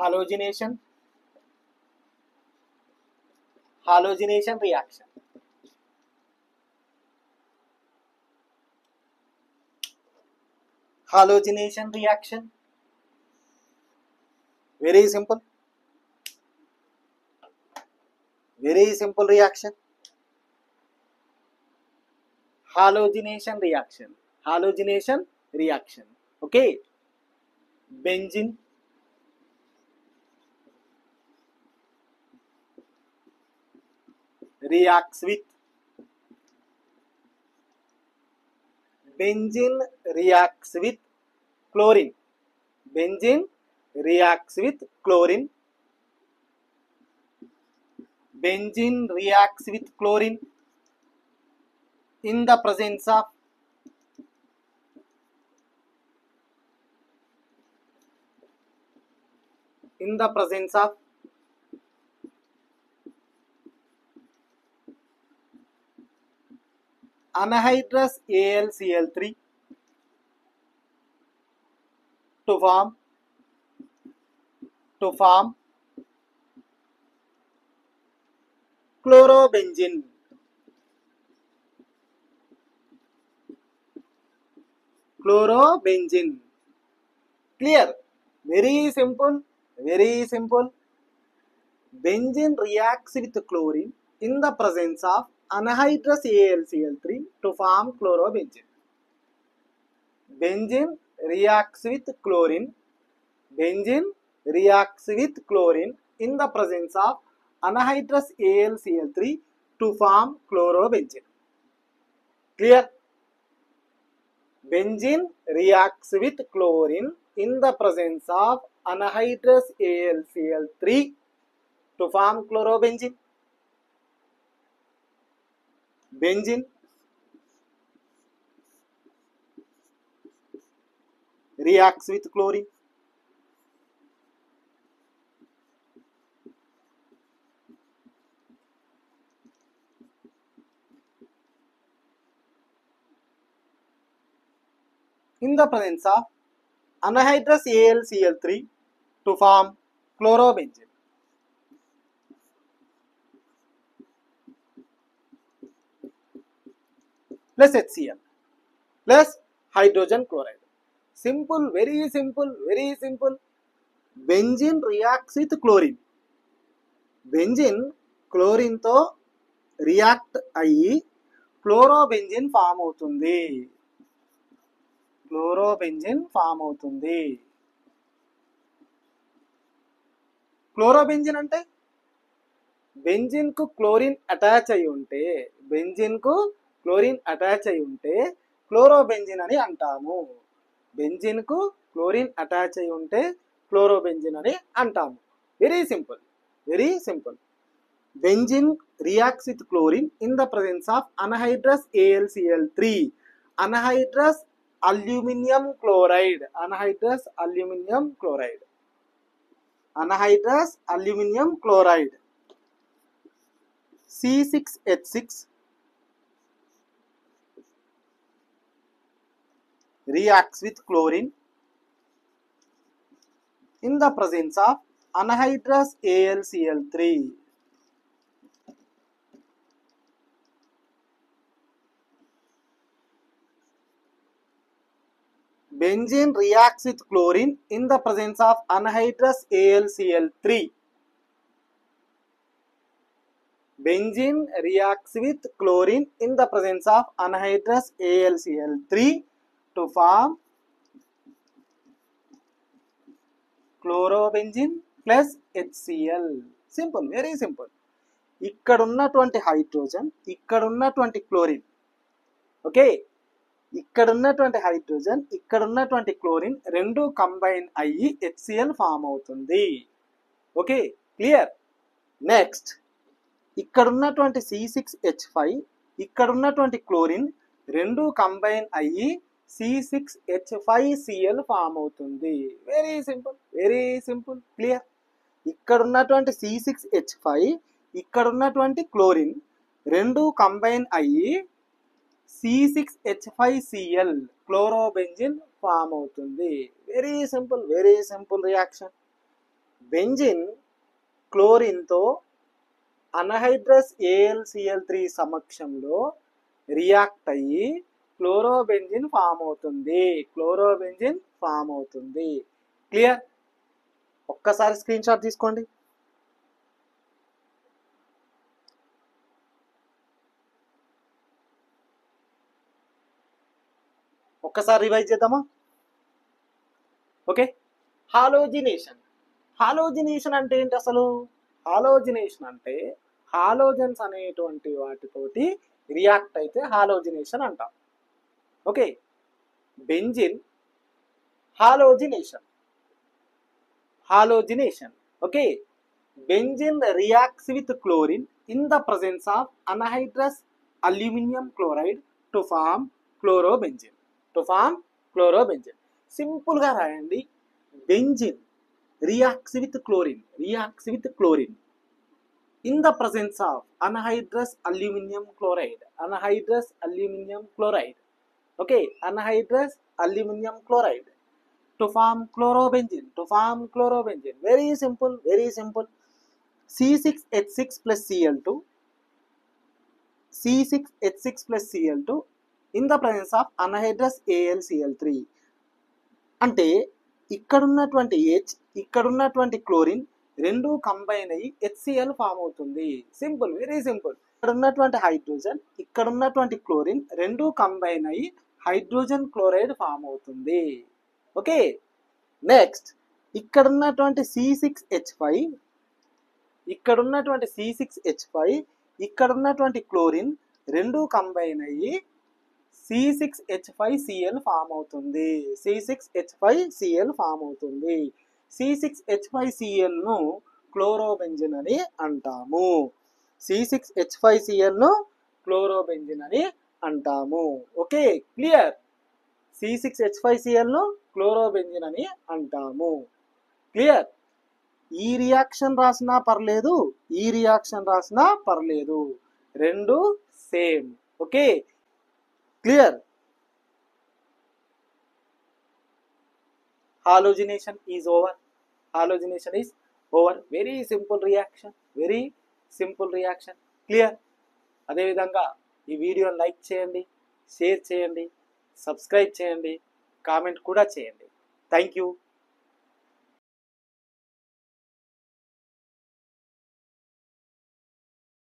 halogenation, halogenation reaction. Halogenation reaction, very simple reaction. Halogenation reaction. Okay, benzene reacts with chlorine. Benzene reacts with chlorine. Benzene reacts with chlorine in the presence of anhydrous AlCl3 to form chlorobenzene. Clear? Very simple. Benzene reacts with chlorine in the presence of anhydrous AlCl3 to form chlorobenzene. Benzene reacts with chlorine in the presence of anhydrous AlCl3 to form chlorobenzene. Clear? Benzene reacts with chlorine in the presence of anhydrous AlCl3 to form chlorobenzene. Benzene reacts with chlorine. In the presence of anhydrous AlCl3 to form chlorobenzene. Plus HCl plus hydrogen chloride. Simple, very simple. Benzene reacts with chlorine. Benzene chlorine తో react అయ్యి chlorobenzene form అవుతుంది. Chlorobenzene అంటే benzene కు chlorine attach అయి ఉంటే chlorobenzene అని అంటాము. Benzene కు క్లోరిన్ అటాచ్ అయి ఉంటే క్లోరోబెంజిన్ అని అంటాము. Very simple. Benzene reacts with chlorine in the presence of anhydrous AlCl3, anhydrous aluminum chloride, C6H6 reacts with chlorine in the presence of anhydrous AlCl3. Benzene reacts with chlorine in the presence of anhydrous AlCl3. Benzene reacts with chlorine in the presence of anhydrous AlCl3 to form chlorobenzene plus HCl. Simple, very simple. ఇక్కడ ఉన్నటువంటి hydrogen, ఇక్కడ ఉన్నటువంటి chlorine, okay, ఇక్కడ ఉన్నటువంటి hydrogen, ఇక్కడ ఉన్నటువంటి chlorine రెండు combine అయ్యి HCl ఫామ్ అవుతుంది. Okay, clear? నెక్స్ట్ ఇక్కడ ఉన్నటువంటి C6H5, ఇక్కడ ఉన్నటువంటి క్లోరిన్ రెండు కంబైన్ అయ్యి C6H5Cl ఫామ్ అవుతుంది. Very simple, clear? ఇక్కడ ఉన్నటువంటి C6H5, ఇక్కడ ఉన్నటువంటి క్లోరిన్ రెండు కంబైన్ అయ్యి C6H5Cl క్లోరోబెంజిన్ ఫామ్ అవుతుంది. Very simple reaction. బెంజిన్ క్లోరిన్తో అనహైడ్రస్ AlCl3 సమక్షంలో రియాక్ట్ అయ్యి క్లోరోబెంజిన్ ఫామ్ అవుతుంది. క్లియర్? ఒక్కసారి స్క్రీన్ షాట్ తీసుకోండి. ఒక్కసారి రివైజ్ చేద్దామా? ఓకే. హాలోజినేషన్ అంటే ఏంటి అసలు? హాలోజినేషన్ అంటే హాలోజన్స్ అనేటువంటి వాటితోటి రియాక్ట్ అయితే హాలోజినేషన్ అంటాం. Okay. Benzene halogenation. Okay. Benzene reacts with chlorine in the presence of anhydrous aluminum chloride to form chlorobenzene. Simple గా రాయండి. Benzene reacts with chlorine in the presence of anhydrous aluminum chloride. Okay, anhydrous aluminum chloride to form chlorobenzene. Very simple. C6H6 plus Cl2 in the presence of anhydrous AlCl3. అంటే ఇక్కడున్నటువంటి H, ఇక్కడున్నటువంటి chlorine రెండు combine అయ్యి HCl form అవుతుంది. Very simple. ఇక్కడున్నటువంటి hydrogen, ఇక్కడున్నటువంటి chlorine రెండు combine అయ్యి హైడ్రోజన్ క్లోరైడ్ ఫామ్ అవుతుంది. ఓకే. నెక్స్ట్ ఇక్కడున్నటువంటి C6H5, ఇక్కడున్నటువంటి క్లోరిన్ రెండు కంబైన్ అయ్యి C6H5Cl ఫామ్ అవుతుంది. C6H5Cl ను క్లోరోబెంజిన్ అని అంటాము. Okay, clear? C6H5Cl ను క్లోరోబెంజిన్ అని అంటాము. క్లియర్? ఈ రియాక్షన్ రాసినా పర్లేదు, రెండు same. Okay, clear? Halogenation is over. Very simple reaction. Clear? అదేవిధంగా ఈ వీడియోని లైక్ చేయండి, షేర్ చేయండి, సబ్స్క్రైబ్ చేయండి, కామెంట్ కూడా చేయండి. Thank you.